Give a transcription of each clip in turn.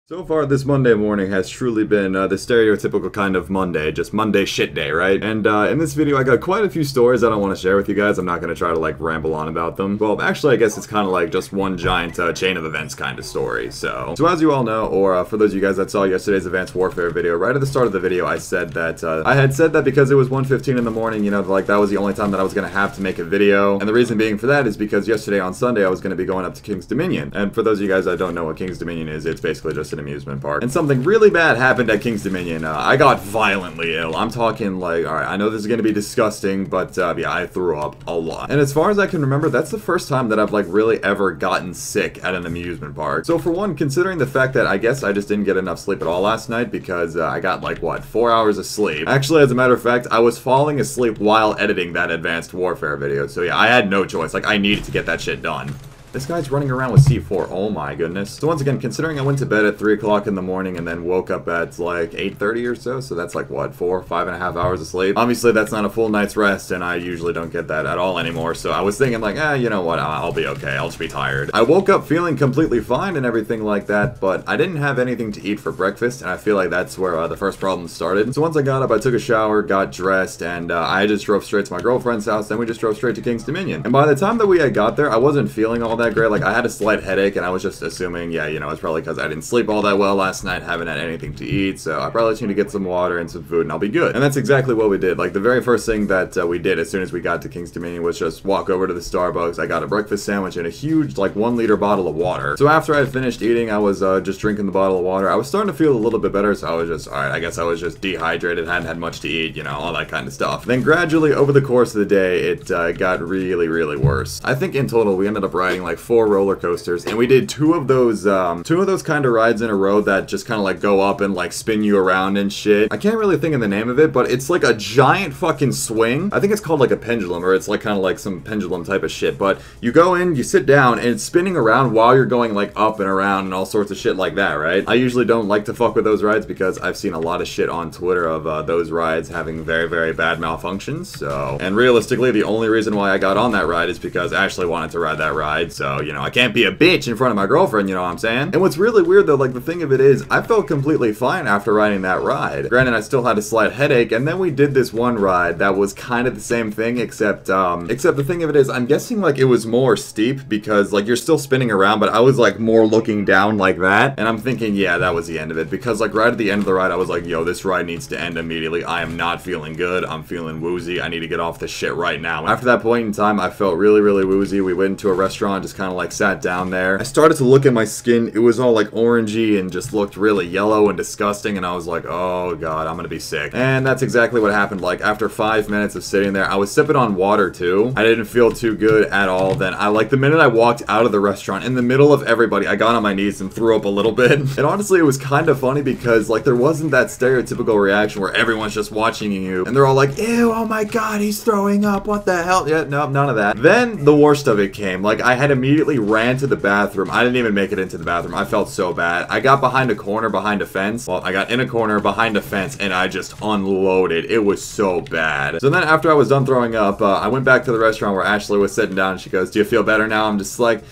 So far, this Monday morning has truly been the stereotypical kind of Monday, just Monday shit day, right? And in this video, I got quite a few stories that I want to share with you guys. I'm not going to try to, like, ramble on about them. Well, actually, I guess it's kind of like just one giant chain of events kind of story. So as you all know, or for those of you guys that saw yesterday's Advanced Warfare video, right at the start of the video, I said that, I had said that because it was 1:15 in the morning, you know, like, that was the only time that I was going to have to make a video. And the reason being for that is because yesterday on Sunday, I was going to be going up to King's Dominion. And for those of you guys that don't know what King's Dominion is, it's basically just an amusement park. And something really bad happened at King's Dominion. I got violently ill. I'm talking like, alright, I know this is gonna be disgusting, but yeah, I threw up a lot. And as far as I can remember, that's the first time that I've like really ever gotten sick at an amusement park. So for one, considering the fact that I guess I just didn't get enough sleep at all last night because I got like, what, 4 hours of sleep. Actually, as a matter of fact, I was falling asleep while editing that Advanced Warfare video. So yeah, I had no choice. Like, I needed to get that shit done. This guy's running around with C4, oh my goodness. So once again, considering I went to bed at 3 o'clock in the morning and then woke up at like 8:30 or so that's like what, 5.5 hours of sleep? Obviously that's not a full night's rest and I usually don't get that at all anymore, so I was thinking like, you know what, I'll be okay, I'll just be tired. I woke up feeling completely fine and everything like that, but I didn't have anything to eat for breakfast and I feel like that's where the first problem started. So once I got up, I took a shower, got dressed, and I just drove straight to my girlfriend's house, then we just drove straight to King's Dominion. And by the time that we had got there, I wasn't feeling all that great. Like, I had a slight headache, and I was just assuming, yeah, you know, it's probably because I didn't sleep all that well last night, haven't had anything to eat, so I probably just need to get some water and some food, and I'll be good. And that's exactly what we did. Like, the very first thing that we did as soon as we got to King's Dominion was just walk over to the Starbucks. I got a breakfast sandwich and a huge, like, 1-liter bottle of water. So after I had finished eating, I was just drinking the bottle of water. I was starting to feel a little bit better, so I was just, alright, I guess I was just dehydrated, hadn't had much to eat, you know, all that kind of stuff. Then gradually, over the course of the day, it got really, really worse. I think in total, we ended up riding, like, 4 roller coasters, and we did two of those kind of rides in a row that just kind of like go up and like spin you around and shit. I can't really think of the name of it, but it's like a giant fucking swing. I think it's called like a pendulum, or it's like kind of like some pendulum type of shit, but you go in, you sit down, and it's spinning around while you're going like up and around and all sorts of shit like that, right? I usually don't like to fuck with those rides because I've seen a lot of shit on Twitter of those rides having very, very bad malfunctions, so. And realistically, the only reason why I got on that ride is because Ashley wanted to ride that ride, so, you know, I can't be a bitch in front of my girlfriend, you know what I'm saying? And what's really weird though, like the thing of it is, I felt completely fine after riding that ride. Granted, I still had a slight headache, and then we did this one ride that was kind of the same thing, except the thing of it is, I'm guessing like it was more steep because like you're still spinning around, but I was like more looking down like that, and I'm thinking, yeah, that was the end of it, because like right at the end of the ride, I was like, yo, this ride needs to end immediately. I am not feeling good. I'm feeling woozy. I need to get off this shit right now. After that point in time, I felt really, really woozy. We went into a restaurant, just kind of like sat down there. I started to look at my skin. It was all like orangey and just looked really yellow and disgusting, and I was like, oh god, I'm gonna be sick. And that's exactly what happened. Like after 5 minutes of sitting there, I was sipping on water too. I didn't feel too good at all. Then the minute I walked out of the restaurant, in the middle of everybody, I got on my knees and threw up a little bit. And honestly, it was kind of funny because like there wasn't that stereotypical reaction where everyone's just watching you and they're all like, ew, oh my god, he's throwing up, what the hell? Yeah, no, none of that. Then the worst of it came. Like I had immediately ran to the bathroom. I didn't even make it into the bathroom. I felt so bad. I got behind a corner, behind a fence. Well, I got in a corner, behind a fence, and I just unloaded. It was so bad. So then after I was done throwing up, I went back to the restaurant where Ashley was sitting down, and she goes, do you feel better now? I'm just like,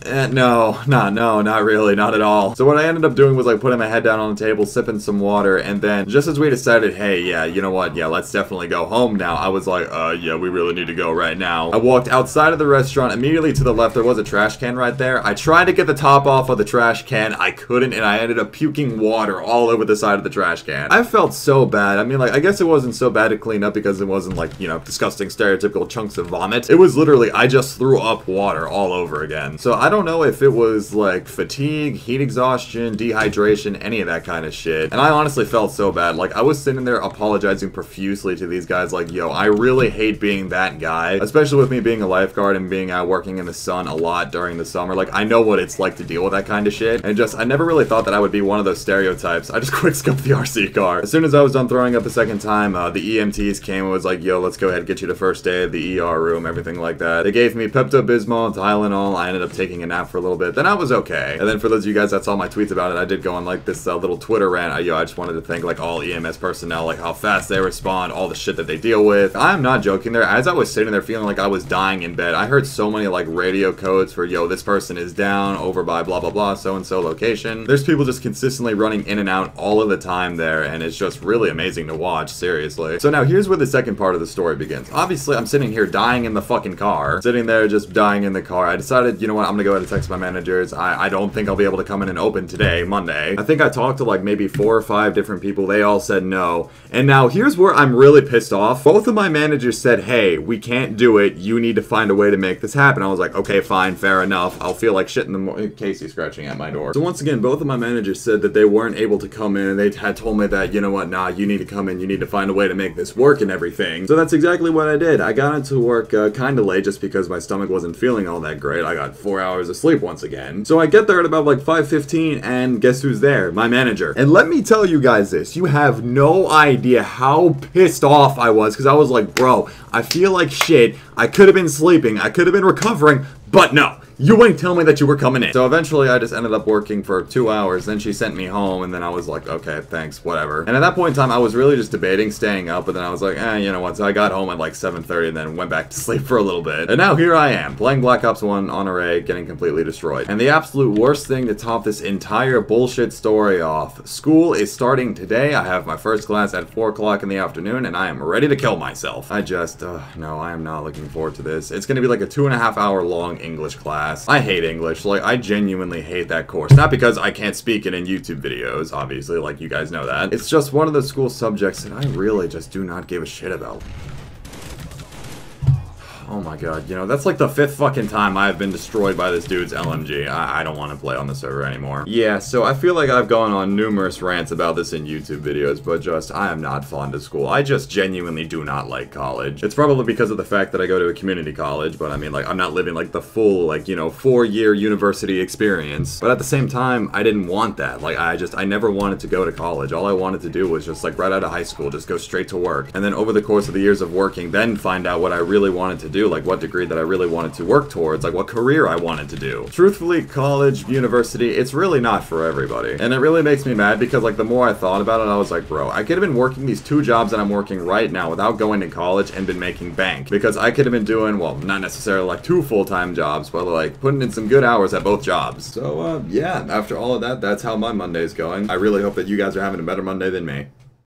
no, not really, not at all. So what I ended up doing was like putting my head down on the table, sipping some water, and then just as we decided, hey, yeah, you know what, yeah, let's definitely go home now, I was like, yeah, we really need to go right now. I walked outside of the restaurant. Immediately to the left, there was a trash can right there. I tried to get the top off of the trash can. I couldn't, and I ended up puking water all over the side of the trash can. I felt so bad. I mean, like, I guess it wasn't so bad to clean up because it wasn't like, you know, disgusting stereotypical chunks of vomit. It was literally, I just threw up water all over again. So I don't know if it was like fatigue, heat exhaustion, dehydration, any of that kind of shit. And I honestly felt so bad. Like I was sitting there apologizing profusely to these guys like, yo, I really hate being that guy, especially with me being a lifeguard and being working in the sun a lot during the summer. Like I know what it's like to deal with that kind of shit. And just, I never really thought that I would be one of those stereotypes. I just quick scoped the RC car. As soon as I was done throwing up a second time, the EMTs came and was like, yo, let's go ahead and get you to first aid, the ER room, everything like that. They gave me Pepto-Bismol, Tylenol. I ended up taking taking a nap for a little bit, then I was okay. And then for those of you guys that saw my tweets about it, I did go on like this little Twitter rant. I just wanted to thank like all EMS personnel, like how fast they respond, all the shit that they deal with. I'm not joking there. As I was sitting there feeling like I was dying in bed, I heard so many like radio codes for, yo, this person is down over by blah blah blah so-and-so location. There's people just consistently running in and out all of the time there, and it's just really amazing to watch, seriously. So now here's where the second part of the story begins. Obviously, I'm sitting here dying in the fucking car. Sitting there just dying in the car. I decided, you know what, I'm gonna go ahead and text my managers. I don't think I'll be able to come in and open today, Monday. I think I talked to like maybe 4 or 5 different people. They all said no. And now here's where I'm really pissed off. Both of my managers said, hey, we can't do it. You need to find a way to make this happen. I was like, okay, fine, fair enough. I'll feel like shit in the morning. Casey's scratching at my door. So once again, both of my managers said that they weren't able to come in, and they had told me that, you know what, nah, you need to come in. You need to find a way to make this work and everything. So that's exactly what I did. I got into work kind of late just because my stomach wasn't feeling all that great. I got 4 hours of sleep once again. So I get there at about like 5:15, and guess who's there? My manager. And let me tell you guys this. You have no idea how pissed off I was, because I was like, bro, I feel like shit. I could have been sleeping. I could have been recovering, but no. You wouldn't tell me that you were coming in. So eventually I just ended up working for 2 hours. Then she sent me home, and then I was like, okay, thanks, whatever. And at that point in time, I was really just debating staying up, but then I was like, you know what? So I got home at like 7:30 and then went back to sleep for a little bit. And now here I am, playing Black Ops 1 on Array, getting completely destroyed. And the absolute worst thing to top this entire bullshit story off, school is starting today. I have my first class at 4 o'clock in the afternoon, and I am ready to kill myself. I just, no, I am not looking forward to this. It's gonna be like a 2.5 hour long English class. I hate English. Like, I genuinely hate that course. Not because I can't speak it in YouTube videos, obviously, like you guys know that. It's just one of the school subjects that I really just do not give a shit about. Oh my god, you know, that's like the 5th fucking time I've been destroyed by this dude's LMG. I don't want to play on the server anymore. Yeah, so I feel like I've gone on numerous rants about this in YouTube videos, but just, I am not fond of school. I just genuinely do not like college. It's probably because of the fact that I go to a community college, but I mean, like, I'm not living, like, the full, like, you know, 4-year university experience. But at the same time, I didn't want that. Like, I never wanted to go to college. All I wanted to do was just, like, right out of high school, just go straight to work. And then over the course of the years of working, then find out what I really wanted to do. Like what degree that I really wanted to work towards, like what career I wanted to do. Truthfully, college, university, it's really not for everybody. And it really makes me mad because like the more I thought about it, I was like, bro, I could have been working these 2 jobs that I'm working right now without going to college and been making bank. Because I could have been doing, well, not necessarily like 2 full-time jobs, but like putting in some good hours at both jobs. So, yeah, after all of that, that's how my Monday's going. I really hope that you guys are having a better Monday than me.